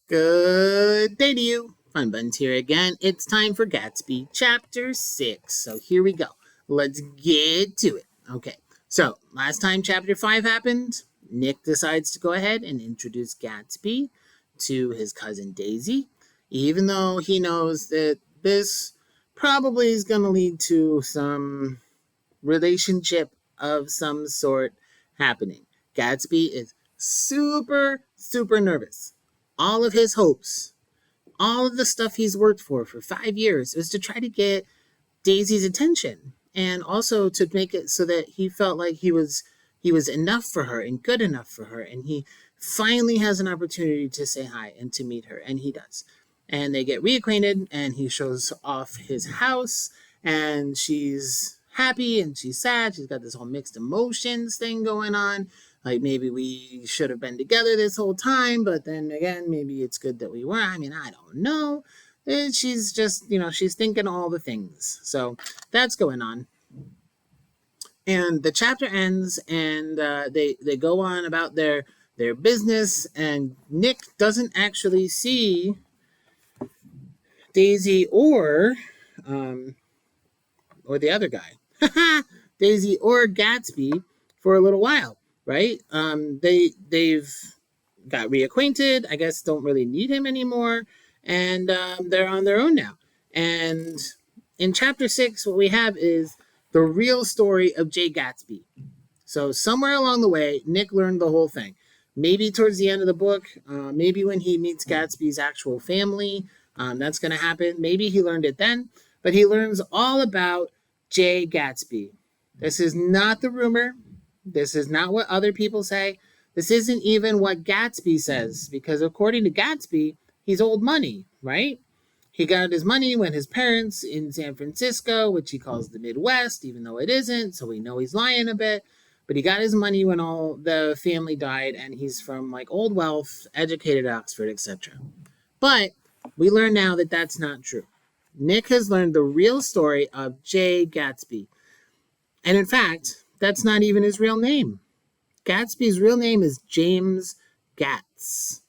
Good day to you. Fun Buns here again. It's time for Gatsby Chapter 6. So here we go. Let's get to it. Okay, so last time Chapter 5 happened, Nick decides to go ahead and introduce Gatsby to his cousin Daisy, even though he knows that this probably is going to lead to some relationship of some sort happening. Gatsby is super nervous. All of his hopes, all of the stuff he's worked for 5 years, was to try to get Daisy's attention, and also to make it so that he felt like he was enough for her and good enough for her, and he finally has an opportunity to say hi and to meet her, and he does. And they get reacquainted, and he shows off his house, and she's happy and she's sad. She's got this whole mixed emotions thing going on. Like, maybe we should have been together this whole time, but then again, maybe it's good that we were. I mean, I don't know. And she's just, she's thinking all the things. So that's going on. And the chapter ends, and they go on about their business, and Nick doesn't actually see Daisy or the other guy, Daisy or Gatsby, for a little while, right? They've got reacquainted. I guess don't really need him anymore, and they're on their own now. And in chapter 6, what we have is the real story of Jay Gatsby. So somewhere along the way, Nick learned the whole thing. Maybe towards the end of the book, maybe when he meets Gatsby's actual family, that's going to happen. Maybe he learned it then, but he learns all about Jay Gatsby. This is not the rumor. This is not what other people say. This isn't even what Gatsby says, because according to Gatsby, he's old money, right? He got his money when his parents in San Francisco, which he calls the Midwest, even though it isn't, so we know he's lying a bit. But he got his money when all the family died, and he's from like old wealth, educated at Oxford, etc. But we learn now that that's not true. Nick has learned the real story of Jay Gatsby. And in fact, that's not even his real name. Gatsby's real name is James Gatz.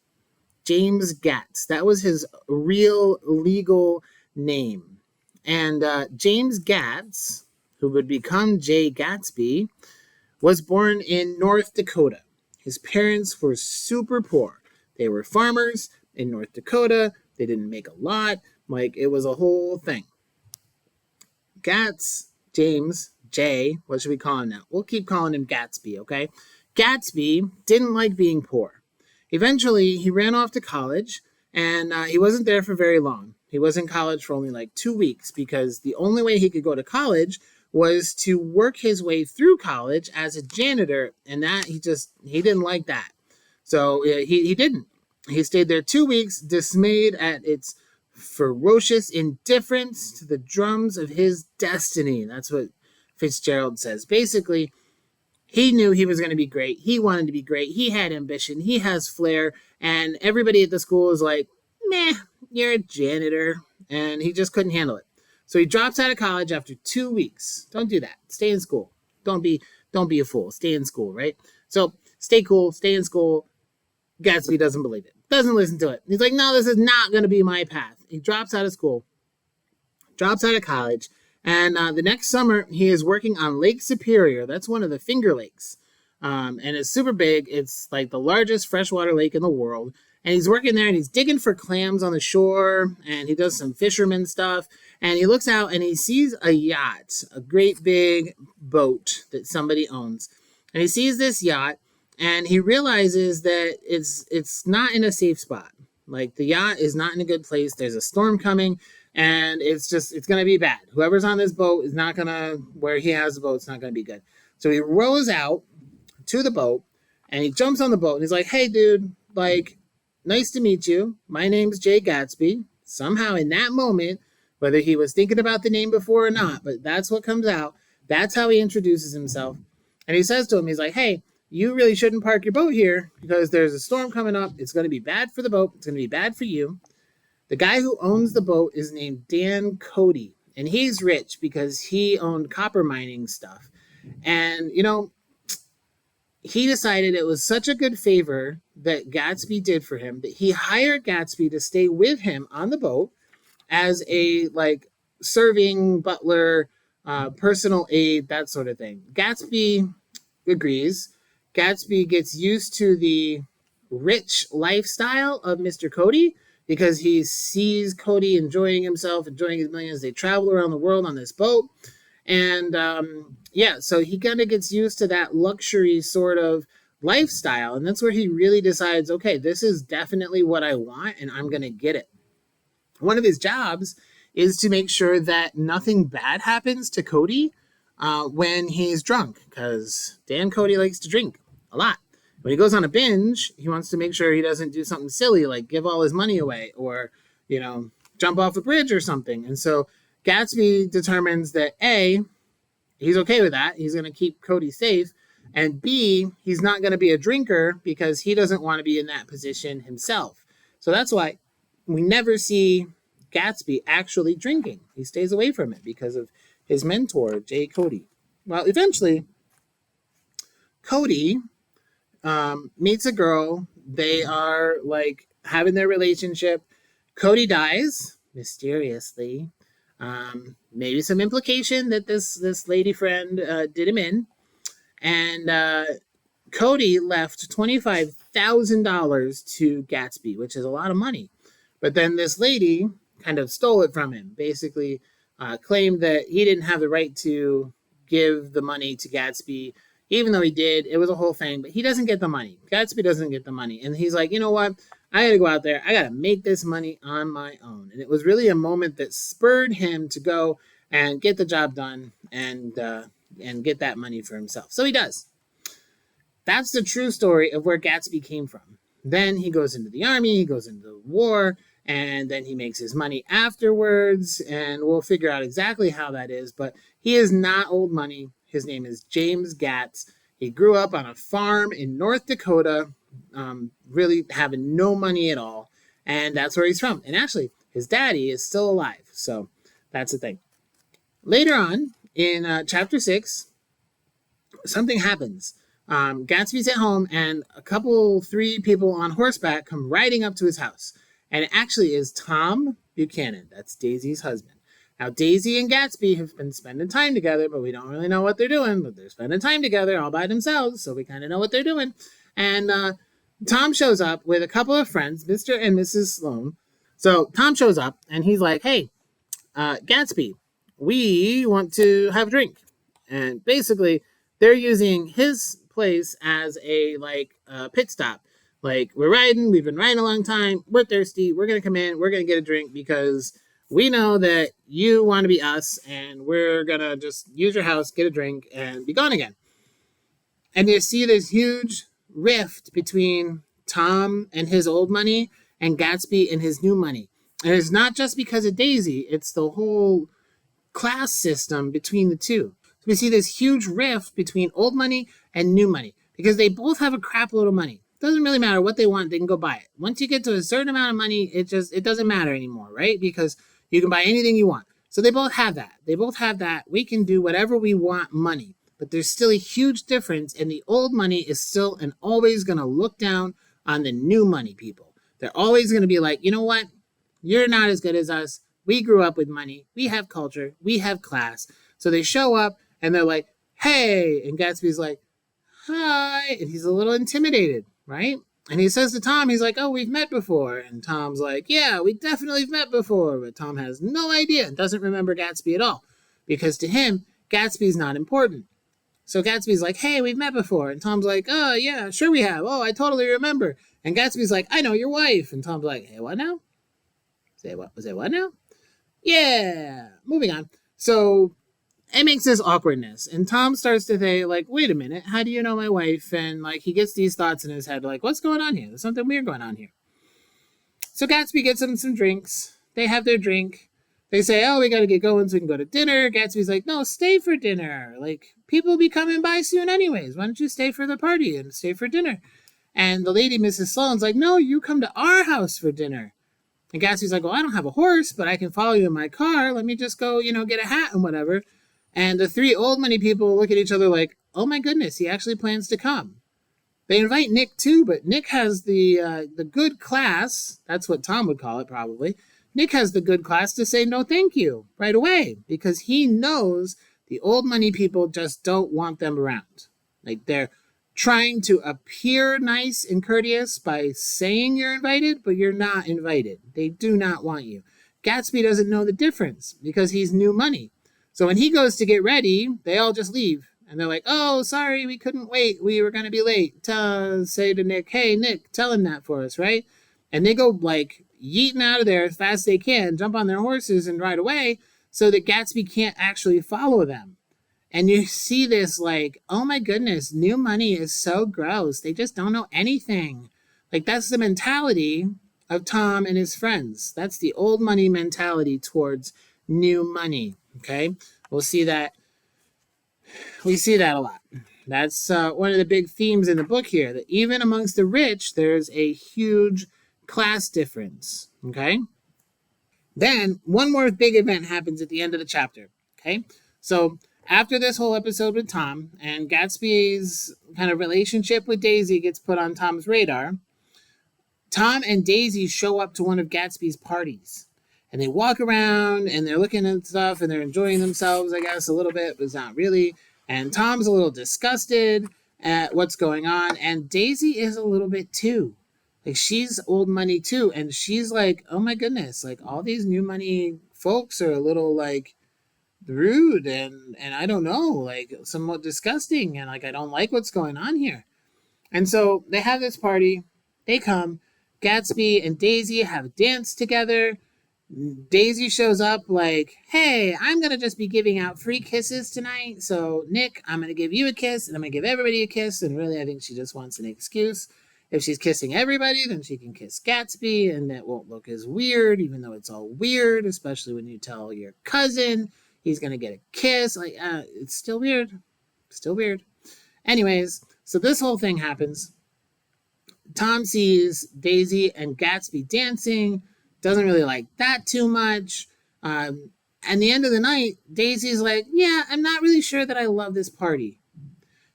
James Gatz. That was his real legal name. And James Gatz, who would become Jay Gatsby, was born in North Dakota. His parents were super poor. They were farmers in North Dakota. They didn't make a lot. Like, it was a whole thing. Gatz, James, Jay, what should we call him now? We'll keep calling him Gatsby, okay? Gatsby didn't like being poor. Eventually, he ran off to college, and he wasn't there for very long. He was in college for only like 2 weeks, because the only way he could go to college was to work his way through college as a janitor, and that he didn't like that. So he didn't. He stayed there 2 weeks, dismayed at its ferocious indifference to the drums of his destiny. That's what Fitzgerald says. Basically, he knew he was going to be great. He wanted to be great. He had ambition. He has flair. And everybody at the school is like, meh, you're a janitor. And he just couldn't handle it. So he drops out of college after 2 weeks. Don't do that. Stay in school. Don't be a fool. Stay in school, right? So stay cool. Stay in school. Gatsby doesn't believe it. Doesn't listen to it. He's like, no, this is not going to be my path. He drops out of school. Drops out of college. And the next summer, he is working on Lake Superior. That's one of the Finger Lakes. And it's super big. It's like the largest freshwater lake in the world. And he's working there, and he's digging for clams on the shore. And he does some fisherman stuff. And he looks out, and he sees a yacht, a great big boat that somebody owns. And he sees this yacht, and he realizes that it's not in a safe spot. Like, the yacht is not in a good place. There's a storm coming. And it's going to be bad. Whoever's on this boat is not going to, where he has the boat, it's not going to be good. So he rows out to the boat, and he jumps on the boat, and he's like, hey, dude, like, nice to meet you. My name's Jay Gatsby. Somehow in that moment, whether he was thinking about the name before or not, but that's what comes out. That's how he introduces himself. And he says to him, he's like, hey, you really shouldn't park your boat here, because there's a storm coming up. It's going to be bad for the boat. It's going to be bad for you. The guy who owns the boat is named Dan Cody, and he's rich because he owned copper mining stuff. And, he decided it was such a good favor that Gatsby did for him that he hired Gatsby to stay with him on the boat as a like serving butler, personal aide, that sort of thing. Gatsby agrees. Gatsby gets used to the rich lifestyle of Mr. Cody because he sees Cody enjoying himself, enjoying his millions. They travel around the world on this boat. And yeah, so he kind of gets used to that luxury sort of lifestyle. And that's where he really decides, okay, this is definitely what I want and I'm going to get it. One of his jobs is to make sure that nothing bad happens to Cody when he's drunk, because Dan Cody likes to drink a lot. When he goes on a binge, he wants to make sure he doesn't do something silly like give all his money away or, jump off a bridge or something. And so Gatsby determines that A, he's okay with that. He's going to keep Cody safe. And B, he's not going to be a drinker because he doesn't want to be in that position himself. So that's why we never see Gatsby actually drinking. He stays away from it because of his mentor, Jay Cody. Well, eventually, Cody meets a girl. They are like having their relationship. Cody dies mysteriously. Maybe some implication that this lady friend did him in. And Cody left $25,000 to Gatsby, which is a lot of money. But then this lady kind of stole it from him, basically claimed that he didn't have the right to give the money to Gatsby, even though he did. It was a whole thing, but he doesn't get the money. Gatsby doesn't get the money. And he's like, you know what? I got to go out there. I got to make this money on my own. And it was really a moment that spurred him to go and get the job done and get that money for himself. So he does. That's the true story of where Gatsby came from. Then he goes into the army, he goes into the war, and then he makes his money afterwards, and we'll figure out exactly how that is. But he is not old money. His name is James Gatz. He grew up on a farm in North Dakota, really having no money at all, and that's where he's from. And actually, his daddy is still alive, so that's the thing. Later on, in Chapter 6, something happens. Gatsby's at home, and three people on horseback come riding up to his house. And it actually is Tom Buchanan. That's Daisy's husband. Now, Daisy and Gatsby have been spending time together, but we don't really know what they're doing. But they're spending time together all by themselves, so we kind of know what they're doing. And Tom shows up with a couple of friends, Mr. and Mrs. Sloan. So Tom shows up, and he's like, hey, Gatsby, we want to have a drink. And basically, they're using his place as a pit stop. Like, we're riding, we've been riding a long time, we're thirsty, we're going to come in, we're going to get a drink because we know that you want to be us, and we're going to just use your house, get a drink, and be gone again. And you see this huge rift between Tom and his old money and Gatsby and his new money. And it's not just because of Daisy, it's the whole class system between the two. So we see this huge rift between old money and new money because they both have a crap load of money. Doesn't really matter what they want, they can go buy it. Once you get to a certain amount of money, it doesn't matter anymore, right? Because you can buy anything you want. So they both have that. We can do whatever we want money. But there's still a huge difference, and the old money is still and always going to look down on the new money people. They're always going to be like, you know what? You're not as good as us. We grew up with money. We have culture. We have class. So they show up, and they're like, hey. And Gatsby's like, hi. And he's a little intimidated, right? And he says to Tom, he's like, oh, we've met before. And Tom's like, yeah, we definitely have met before. But Tom has no idea and doesn't remember Gatsby at all. Because to him, Gatsby's not important. So Gatsby's like, hey, we've met before. And Tom's like, oh, yeah, sure we have. Oh, I totally remember. And Gatsby's like, I know your wife. And Tom's like, hey, what now? Say what? Was it what now? Yeah. Moving on. So it makes this awkwardness. And Tom starts to say, like, wait a minute, how do you know my wife? And, like, he gets these thoughts in his head, like, what's going on here? There's something weird going on here. So Gatsby gets them some drinks. They have their drink. They say, oh, we got to get going so we can go to dinner. Gatsby's like, no, stay for dinner. Like, people will be coming by soon anyways. Why don't you stay for the party and stay for dinner? And the lady, Mrs. Sloan's like, no, you come to our house for dinner. And Gatsby's like, well, I don't have a horse, but I can follow you in my car. Let me just go, get a hat and whatever. And the three old money people look at each other like, oh my goodness, he actually plans to come. They invite Nick too, but Nick has the good class. That's what Tom would call it, probably. Nick has the good class to say no, thank you right away because he knows the old money people just don't want them around. Like they're trying to appear nice and courteous by saying you're invited, but you're not invited. They do not want you. Gatsby doesn't know the difference because he's new money. So when he goes to get ready, they all just leave. And they're like, oh, sorry, we couldn't wait. We were going to be late. Say to Nick, hey, Nick, tell him that for us, right? And they go like yeeting out of there as fast as they can, jump on their horses and ride away so that Gatsby can't actually follow them. And you see this like, oh my goodness, new money is so gross. They just don't know anything. Like that's the mentality of Tom and his friends. That's the old money mentality towards new money. Okay, we'll see that. We see that a lot. That's one of the big themes in the book here, that even amongst the rich, there's a huge class difference. Okay. Then one more big event happens at the end of the chapter. Okay. So after this whole episode with Tom and Gatsby's kind of relationship with Daisy gets put on Tom's radar, Tom and Daisy show up to one of Gatsby's parties. And they walk around and they're looking at stuff and they're enjoying themselves, I guess, a little bit, but it's not really. And Tom's a little disgusted at what's going on. And Daisy is a little bit too. Like she's old money too. And she's like, oh my goodness, like all these new money folks are a little like rude and I don't know, like somewhat disgusting. And like, I don't like what's going on here. And so they have this party. They come. Gatsby and Daisy have a dance together. Daisy shows up like, hey, I'm going to just be giving out free kisses tonight. So, Nick, I'm going to give you a kiss and I'm going to give everybody a kiss. And really, I think she just wants an excuse. If she's kissing everybody, then she can kiss Gatsby and it won't look as weird, even though it's all weird, especially when you tell your cousin he's going to get a kiss. Like, it's still weird. Still weird. Anyways, so this whole thing happens. Tom sees Daisy and Gatsby dancing. Doesn't really like that too much. At the end of the night, Daisy's like, yeah, I'm not really sure that I love this party.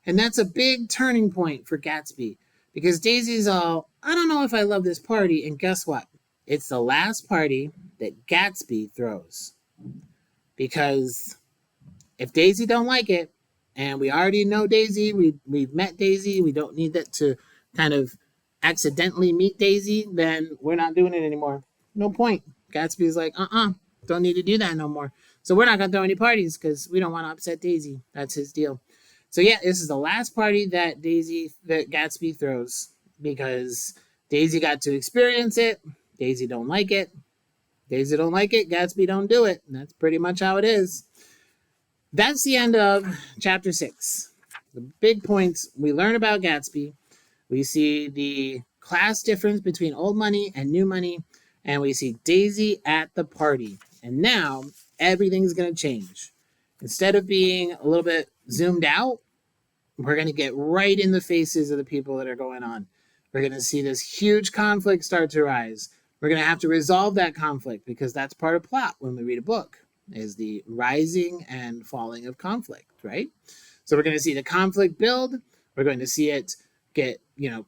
And that's a big turning point for Gatsby because Daisy's all, I don't know if I love this party. And guess what? It's the last party that Gatsby throws. Because if Daisy don't like it, and we already know Daisy, we've met Daisy, we don't need that to kind of accidentally meet Daisy, then we're not doing it anymore. No point. Gatsby's like, don't need to do that no more. So we're not going to throw any parties because we don't want to upset Daisy. That's his deal. So yeah, this is the last party that Gatsby throws because Daisy got to experience it. Daisy don't like it. Daisy don't like it. Gatsby don't do it. And that's pretty much how it is. That's the end of chapter 6. The big points we learn about Gatsby. We see the class difference between old money and new money. And we see Daisy at the party. And now everything's going to change. Instead of being a little bit zoomed out, we're going to get right in the faces of the people that are going on. We're going to see this huge conflict start to rise. We're going to have to resolve that conflict because that's part of plot when we read a book, is the rising and falling of conflict, right? So we're going to see the conflict build. We're going to see it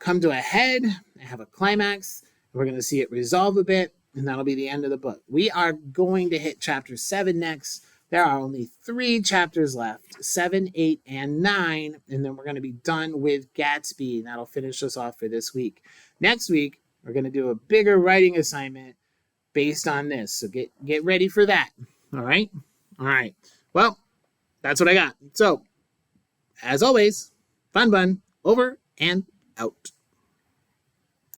come to a head and have a climax. We're going to see it resolve a bit, and that'll be the end of the book. We are going to hit chapter 7 next. There are only 3 chapters left, 7, 8, and 9, and then we're going to be done with Gatsby, and that'll finish us off for this week. Next week, we're going to do a bigger writing assignment based on this, so get ready for that. All right? All right. Well, that's what I got. So, as always, Fun Bun, over and out.